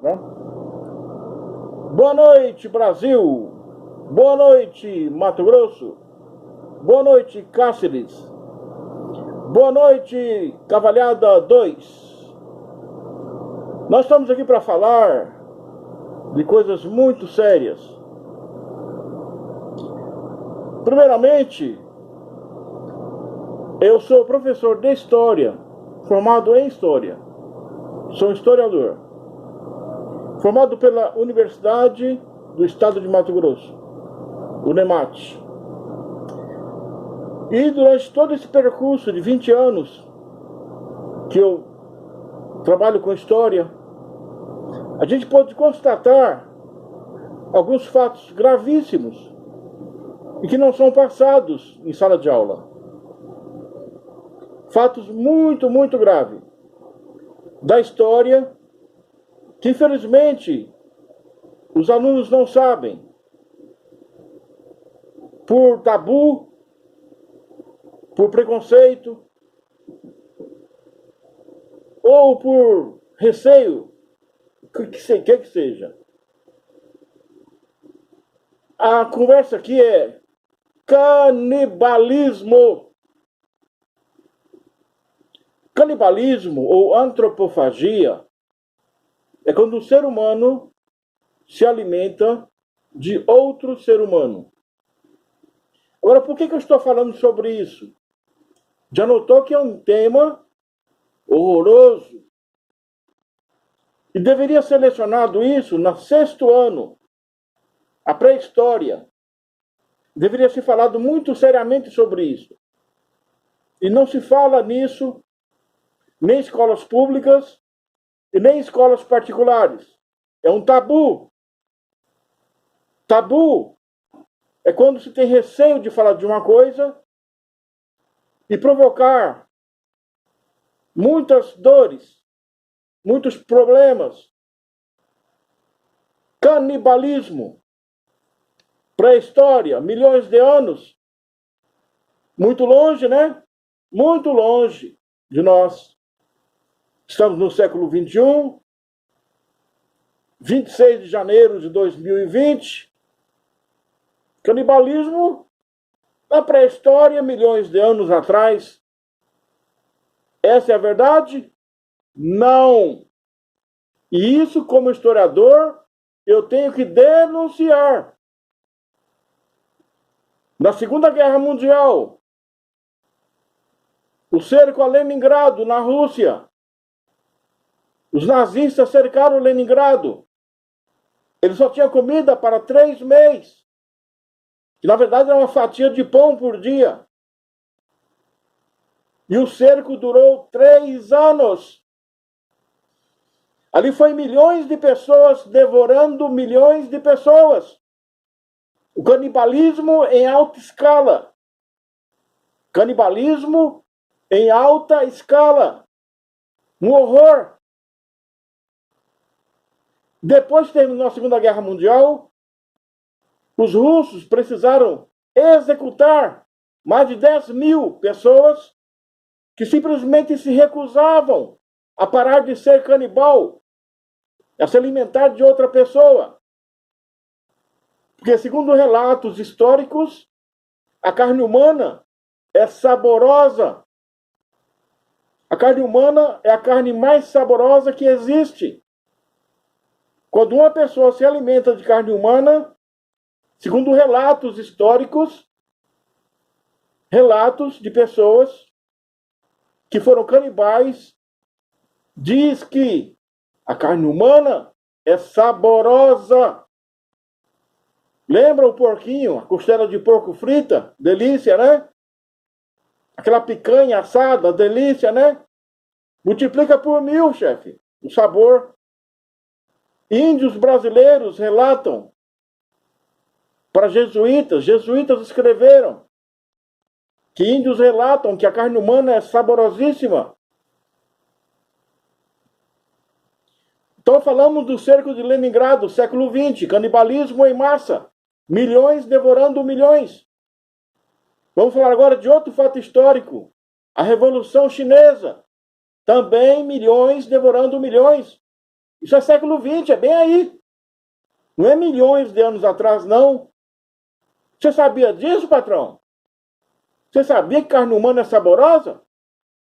Né? Boa noite, Brasil. Boa noite, Mato Grosso. Boa noite, Cáceres. Boa noite, Cavalhada 2. Nós estamos aqui para falar de coisas muito sérias. Primeiramente, eu sou professor de História, formado em História. Sou historiador. Formado pela Universidade do Estado de Mato Grosso, UNEMAT. E durante todo esse percurso de 20 anos que eu trabalho com História, a gente pode constatar alguns fatos gravíssimos e que não são passados em sala de aula. Fatos muito, muito graves da história que, infelizmente, os alunos não sabem. Por tabu, por preconceito, ou por receio, que seja. A conversa aqui é canibalismo. Canibalismo ou antropofagia é quando o ser humano se alimenta de outro ser humano. Agora, por que eu estou falando sobre isso? Já notou que é um tema horroroso? E deveria ser lecionado isso no 6º ano, a pré-história. Deveria ser falado muito seriamente sobre isso. E não se fala nisso nem em escolas públicas e nem em escolas particulares. É um tabu. Tabu é quando se tem receio de falar de uma coisa e provocar muitas dores, muitos problemas. Canibalismo. Pré-história, milhões de anos. Muito longe, né? Muito longe de nós. Estamos no século XXI, 26 de janeiro de 2020. Canibalismo na pré-história, milhões de anos atrás. Essa é a verdade? Não. E isso, como historiador, eu tenho que denunciar. Na Segunda Guerra Mundial, o cerco a Leningrado, na Rússia. Os nazistas cercaram Leningrado. Eles só tinham comida para 3 meses. Que, na verdade, era uma fatia de pão por dia. E o cerco durou 3 anos. Ali foi milhões de pessoas devorando milhões de pessoas. O canibalismo em alta escala. Canibalismo em alta escala. Um horror. Depois que terminou a Segunda Guerra Mundial, os russos precisaram executar mais de 10.000 pessoas que simplesmente se recusavam a parar de ser canibal, a se alimentar de outra pessoa. Porque, segundo relatos históricos, a carne humana é saborosa. A carne humana é a carne mais saborosa que existe. Quando uma pessoa se alimenta de carne humana, segundo relatos históricos, relatos de pessoas que foram canibais, diz que a carne humana é saborosa. Lembra o porquinho, a costela de porco frita? Delícia, né? Aquela picanha assada, delícia, né? Multiplica por 1000, chefe, o sabor. Índios brasileiros relatam para jesuítas escreveram que índios relatam que a carne humana é saborosíssima. Então falamos do cerco de Leningrado, século XX, canibalismo em massa, milhões devorando milhões. Vamos falar agora de outro fato histórico, a Revolução Chinesa, também milhões devorando milhões. Isso é século XX, é bem aí. Não é milhões de anos atrás, não. Você sabia disso, patrão? Você sabia que carne humana é saborosa?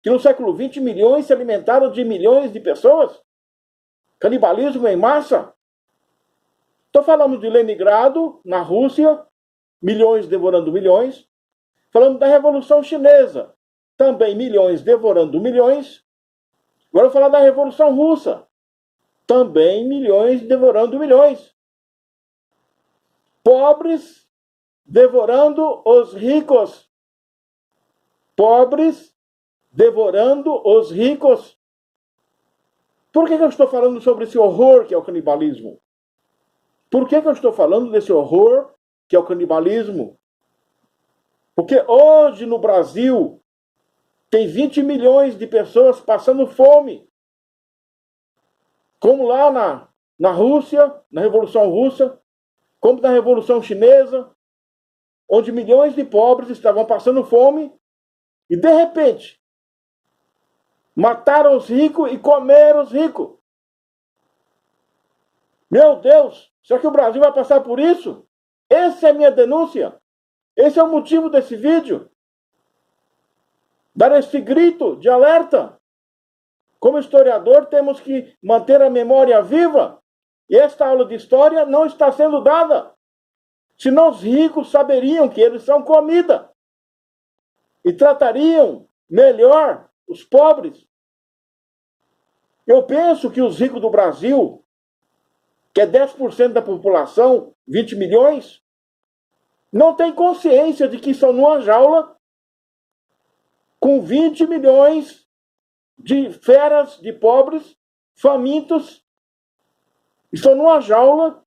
Que no século XX milhões se alimentaram de milhões de pessoas? Canibalismo em massa? Estou falando de Leningrado, na Rússia, milhões devorando milhões. Falando da Revolução Chinesa, também milhões devorando milhões. Agora eu vou falar da Revolução Russa, também milhões devorando milhões. Pobres devorando os ricos. Pobres devorando os ricos. Por que eu estou falando sobre esse horror que é o canibalismo? Por que eu estou falando desse horror que é o canibalismo? Porque hoje no Brasil tem 20 milhões de pessoas passando fome. Como lá na Rússia, na Revolução Russa, como na Revolução Chinesa, onde milhões de pobres estavam passando fome e, de repente, mataram os ricos e comeram os ricos. Meu Deus, será que o Brasil vai passar por isso? Essa é a minha denúncia. Esse é o motivo desse vídeo. Dar esse grito de alerta. Como historiador, temos que manter a memória viva. E esta aula de história não está sendo dada. Senão os ricos saberiam que eles são comida. E tratariam melhor os pobres. Eu penso que os ricos do Brasil, que é 10% da população, 20 milhões, não têm consciência de que estão numa jaula com 20 milhões de feras, de pobres, famintos. Estão numa jaula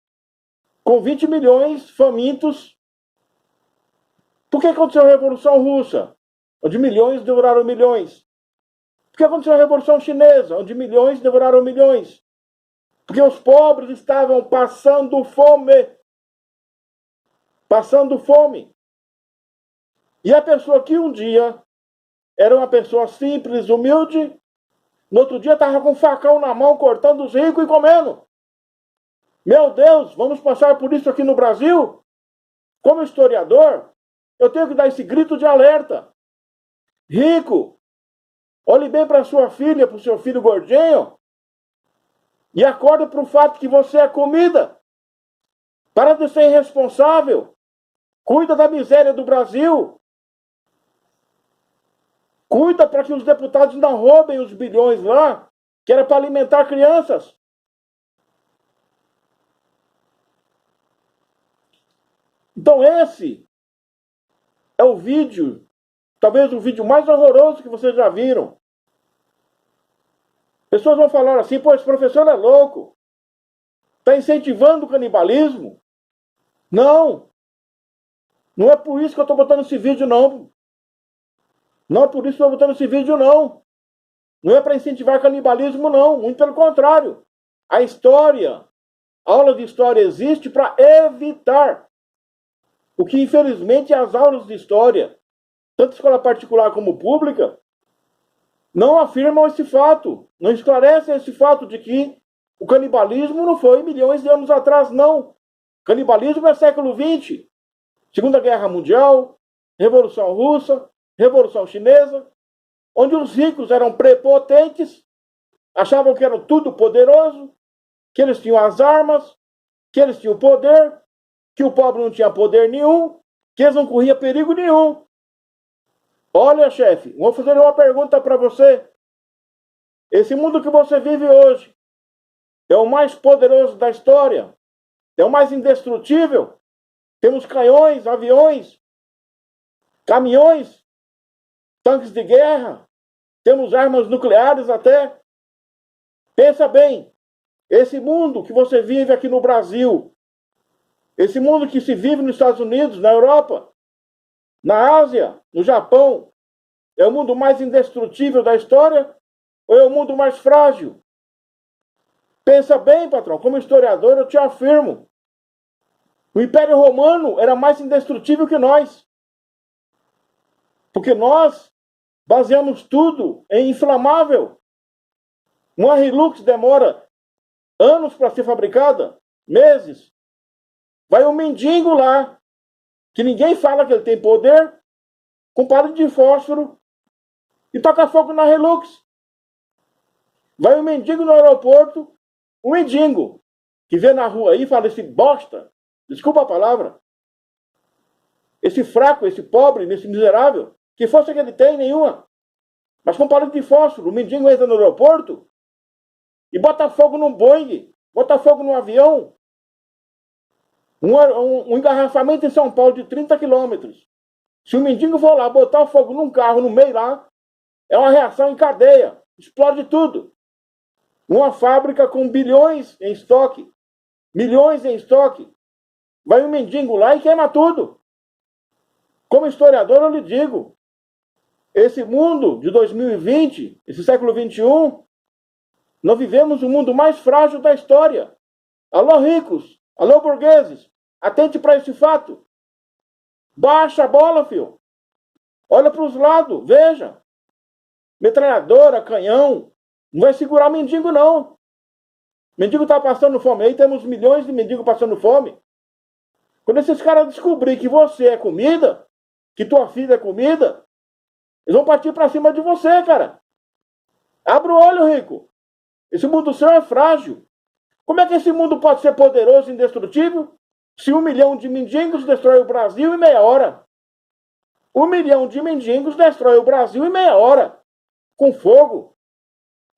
com 20 milhões famintos. Por que aconteceu a Revolução Russa, onde milhões devoraram milhões? Por que aconteceu a Revolução Chinesa, onde milhões devoraram milhões? Porque os pobres estavam passando fome. Passando fome. E a pessoa que um dia era uma pessoa simples, humilde, no outro dia estava com um facão na mão, cortando os ricos e comendo. Meu Deus, vamos passar por isso aqui no Brasil? Como historiador, eu tenho que dar esse grito de alerta. Rico, olhe bem para sua filha, para o seu filho gordinho, e acorda para o fato que você é comida. Para de ser irresponsável. Cuida da miséria do Brasil. Cuida para que os deputados não roubem os bilhões lá, que era para alimentar crianças. Então esse é o vídeo, talvez o vídeo mais horroroso que vocês já viram. Pessoas vão falar assim, pô, esse professor é louco. Está incentivando o canibalismo? Não. Não é por isso que eu estou botando esse vídeo, não. Não é por isso que eu estou botando esse vídeo, não. Não é para incentivar canibalismo, não. Muito pelo contrário. A história, a aula de história existe para evitar. O que, infelizmente, as aulas de história, tanto escola particular como pública, não afirmam esse fato. Não esclarecem esse fato de que o canibalismo não foi milhões de anos atrás, não. Canibalismo é século XX. Segunda Guerra Mundial, Revolução Russa, Revolução Chinesa, onde os ricos eram prepotentes, achavam que eram tudo poderoso, que eles tinham as armas, que eles tinham o poder, que o pobre não tinha poder nenhum, que eles não corriam perigo nenhum. Olha, chefe, vou fazer uma pergunta para você. Esse mundo que você vive hoje é o mais poderoso da história? É o mais indestrutível? Temos canhões, aviões, caminhões, tanques de guerra, temos armas nucleares até. Pensa bem, esse mundo que você vive aqui no Brasil, esse mundo que se vive nos Estados Unidos, na Europa, na Ásia, no Japão, é o mundo mais indestrutível da história ou é o mundo mais frágil? Pensa bem, patrão, como historiador eu te afirmo. O Império Romano era mais indestrutível que nós. Porque nós baseamos tudo em inflamável. Uma Hilux demora anos para ser fabricada, meses. Vai um mendigo lá, que ninguém fala que ele tem poder, com palito de fósforo, e toca fogo na Hilux. Vai um mendigo no aeroporto, um mendigo, que vê na rua aí e fala, esse bosta, desculpa a palavra, esse fraco, esse pobre, esse miserável, que força que ele tem, nenhuma. Mas com palito de fósforo, o mendigo entra no aeroporto e bota fogo num Boeing, bota fogo num avião. Um engarrafamento em São Paulo de 30 quilômetros. Se o mendigo for lá botar fogo num carro no meio lá, é uma reação em cadeia. Explode tudo. Uma fábrica com bilhões em estoque, milhões em estoque. Vai um mendigo lá e queima tudo. Como historiador, eu lhe digo, esse mundo de 2020, esse século XXI, nós vivemos o mundo mais frágil da história. Alô, ricos, alô, burgueses, atente para esse fato. Baixa a bola, filho. Olha para os lados, veja. Metralhadora, canhão, não vai segurar mendigo, não. Mendigo está passando fome. Aí temos milhões de mendigos passando fome. Quando esses caras descobrirem que você é comida, que tua filha é comida, eles vão partir para cima de você, cara. Abra o olho, rico. Esse mundo seu é frágil. Como é que esse mundo pode ser poderoso e indestrutível se 1 milhão de mendigos destrói o Brasil em meia hora? 1 milhão de mendigos destrói o Brasil em meia hora. Com fogo.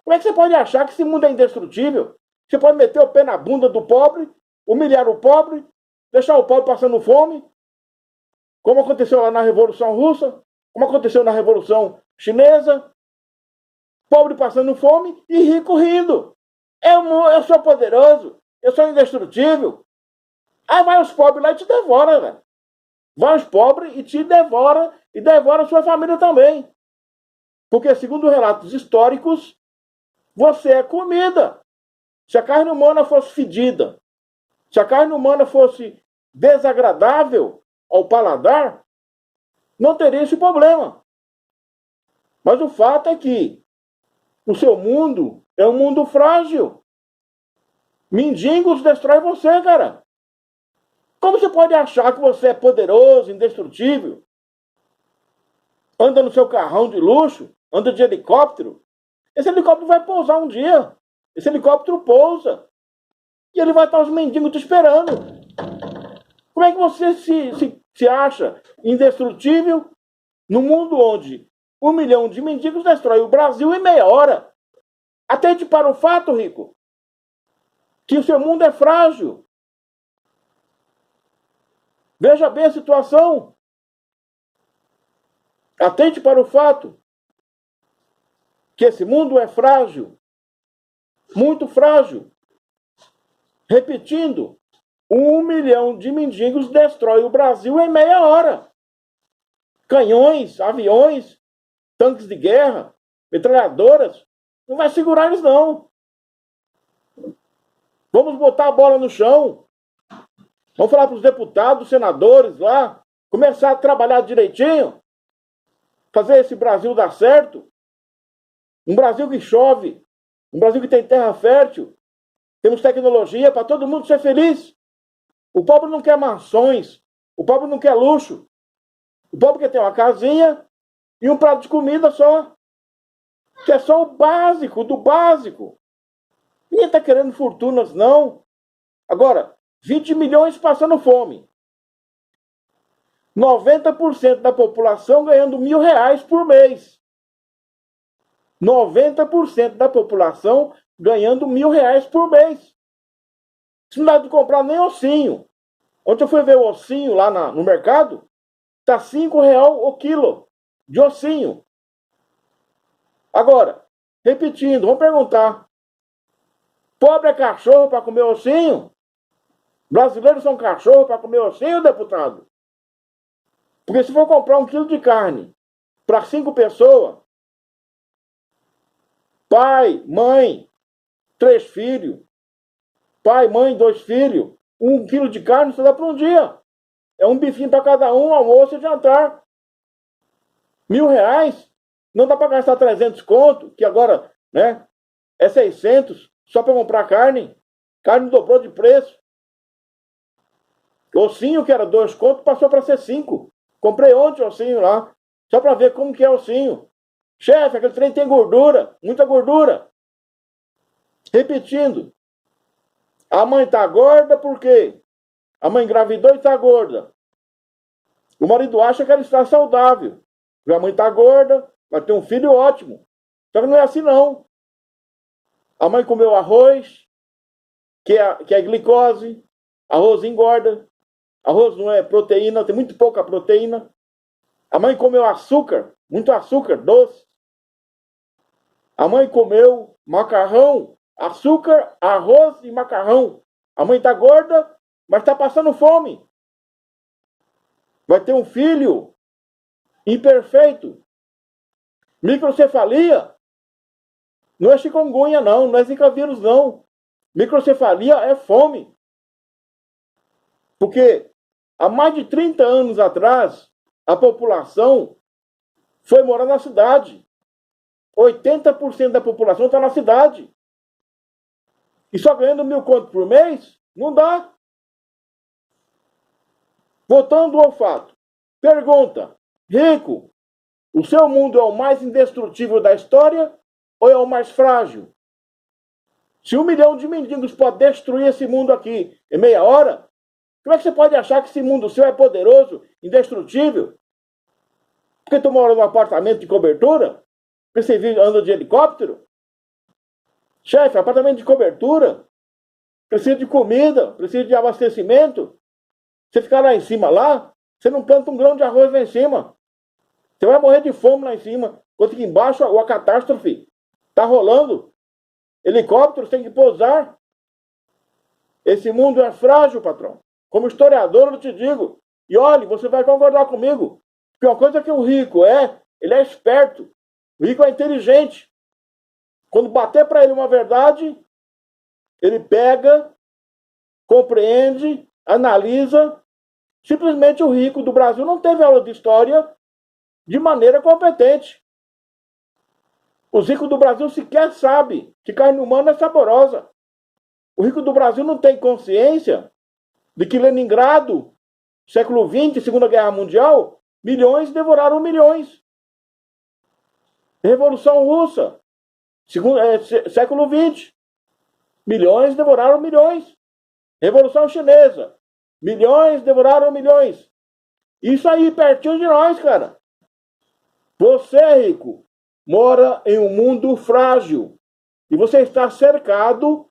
Como é que você pode achar que esse mundo é indestrutível? Você pode meter o pé na bunda do pobre, humilhar o pobre, deixar o pobre passando fome, como aconteceu lá na Revolução Russa, como aconteceu na Revolução Chinesa, pobre passando fome e rico rindo. Eu sou poderoso, eu sou indestrutível. Aí vai os pobres lá e te devora, velho. Vai os pobres e te devora, e devora a sua família também. Porque, segundo relatos históricos, você é comida. Se a carne humana fosse fedida, se a carne humana fosse desagradável ao paladar, não teria esse problema. Mas o fato é que o seu mundo é um mundo frágil. Mendigos destrói você, cara. Como você pode achar que você é poderoso, indestrutível? Anda no seu carrão de luxo, anda de helicóptero. Esse helicóptero vai pousar um dia. Esse helicóptero pousa. E ele vai estar os mendigos te esperando. Como é que você se acha indestrutível no mundo onde 1 milhão de mendigos destrói o Brasil em meia hora? Atente para o fato, rico, que o seu mundo é frágil. Veja bem a situação. Atente para o fato que esse mundo é frágil, muito frágil. Repetindo, 1 milhão de mendigos destrói o Brasil em meia hora. Canhões, aviões, tanques de guerra, metralhadoras, não vai segurar eles, não. Vamos botar a bola no chão. Vamos falar para os deputados, senadores lá, começar a trabalhar direitinho, fazer esse Brasil dar certo. Um Brasil que chove, um Brasil que tem terra fértil, temos tecnologia para todo mundo ser feliz. O pobre não quer mansões, o pobre não quer luxo. O pobre quer ter uma casinha e um prato de comida só. Que é só o básico do básico. Ninguém está querendo fortunas, não. Agora, 20 milhões passando fome. 90% da população ganhando R$ 1.000 por mês. 90% da população ganhando R$ 1.000 por mês. Isso não dá de comprar nem ossinho. Ontem eu fui ver o ossinho lá no mercado, está R$ 5 o quilo de ossinho. Agora, repetindo, vamos perguntar. Pobre é cachorro para comer ossinho? Brasileiros são cachorro para comer ossinho, deputado? Porque se for comprar 1 quilo de carne para 5 pessoas, pai, mãe, 3 filhos, pai, mãe, 2 filhos, 1 quilo de carne só dá para um dia. É um bifinho para cada um, almoço e jantar. R$ 1.000, não dá para gastar 300 conto, que agora, né, é 600 só para comprar carne. Carne dobrou de preço. Ossinho, que era 2 contos, passou para ser 5. Comprei ontem o ossinho lá, só para ver como que é o ossinho. Chefe, aquele trem tem gordura, muita gordura. Repetindo. A mãe tá gorda por quê? A mãe engravidou e tá gorda. O marido acha que ela está saudável. A mãe tá gorda, vai ter um filho ótimo. Só que não é assim, não. A mãe comeu arroz, que é glicose. Arroz engorda. Arroz não é proteína, tem muito pouca proteína. A mãe comeu açúcar, muito açúcar, doce. A mãe comeu macarrão, açúcar, arroz e macarrão. A mãe tá gorda, mas tá passando fome. Vai ter um filho imperfeito. Microcefalia não é chikungunya, não é zika vírus, não. Microcefalia é fome. Porque há mais de 30 anos atrás, a população foi morar na cidade. 80% da população está na cidade. E só ganhando 1.000 contos por mês, não dá. Voltando ao fato. Pergunta. Rico, o seu mundo é o mais indestrutível da história ou é o mais frágil? Se 1 milhão de mendigos pode destruir esse mundo aqui em meia hora, como é que você pode achar que esse mundo seu é poderoso, indestrutível? Porque tu mora num apartamento de cobertura? Porque você anda de helicóptero? Chefe, apartamento de cobertura? Precisa de comida, precisa de abastecimento. Você ficar lá em cima, lá, você não planta um grão de arroz lá em cima. Você vai morrer de fome lá em cima. Enquanto aqui embaixo a catástrofe está rolando. Helicópteros têm que pousar. Esse mundo é frágil, patrão. Como historiador, eu te digo. E olhe, você vai concordar comigo. Que uma coisa que o rico ele é esperto. O rico é inteligente. Quando bater para ele uma verdade, ele pega, compreende, analisa. Simplesmente o rico do Brasil não teve aula de história de maneira competente. Os ricos do Brasil sequer sabem que carne humana é saborosa. O rico do Brasil não tem consciência de que Leningrado, século XX, Segunda Guerra Mundial, milhões devoraram milhões. Revolução Russa, século XX, milhões devoraram milhões. Revolução Chinesa, milhões devoraram milhões. Isso aí, pertinho de nós, cara. Você, rico, mora em um mundo frágil. E você está cercado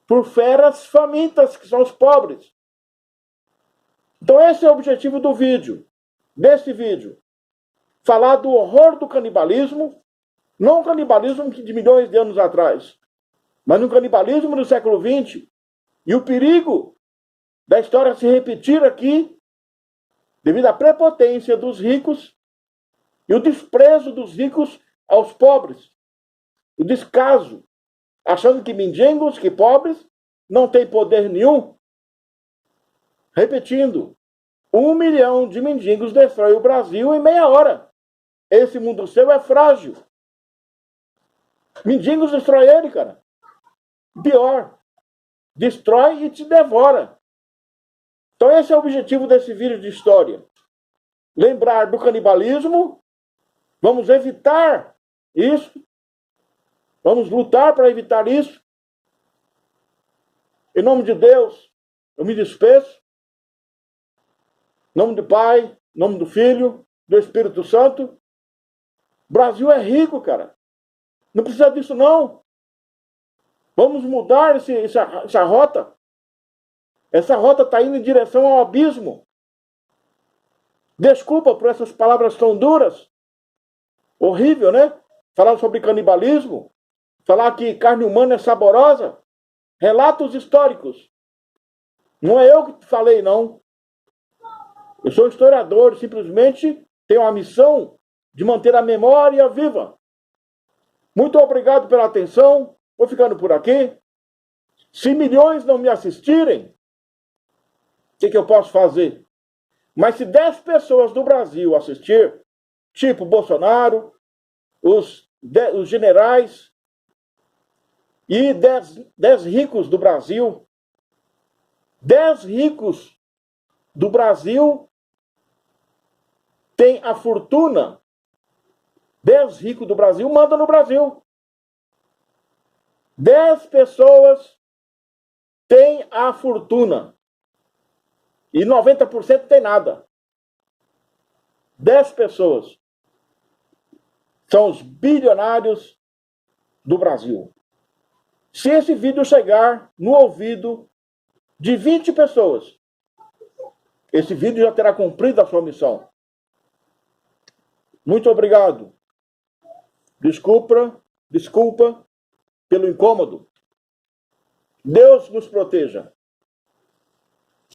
por feras famintas, que são os pobres. Então esse é o objetivo do vídeo. Desse vídeo. Falar do horror do canibalismo. Não o canibalismo de milhões de anos atrás. Mas no canibalismo do século XX. E o perigo da história se repetir aqui. Devido à prepotência dos ricos. E o desprezo dos ricos aos pobres. O descaso. Achando que mendigos, que pobres, não têm poder nenhum. Repetindo, 1 milhão de mendigos destrói o Brasil em meia hora. Esse mundo seu é frágil. Mendigos destrói ele, cara. Pior, destrói e te devora. Então esse é o objetivo desse vídeo de história. Lembrar do canibalismo. Vamos evitar isso. Vamos lutar para evitar isso. Em nome de Deus, eu me despeço. Em nome do Pai, em nome do Filho, do Espírito Santo. O Brasil é rico, cara. Não precisa disso, não. Vamos mudar essa rota. Essa rota está indo em direção ao abismo. Desculpa por essas palavras tão duras. Horrível, né? Falar sobre canibalismo. Falar que carne humana é saborosa. Relatos históricos. Não é eu que falei, não. Eu sou historiador, simplesmente tenho a missão de manter a memória viva. Muito obrigado pela atenção. Vou ficando por aqui. Se milhões não me assistirem, o que eu posso fazer? Mas se 10 pessoas do Brasil assistir, tipo Bolsonaro, os generais e 10 ricos do Brasil 10 ricos do Brasil têm a fortuna. 10 ricos do Brasil mandam no Brasil. 10 pessoas têm a fortuna. E 90% não tem nada. 10 pessoas são os bilionários do Brasil. Se esse vídeo chegar no ouvido de 20 pessoas, esse vídeo já terá cumprido a sua missão. Muito obrigado. Desculpa pelo incômodo. Deus nos proteja.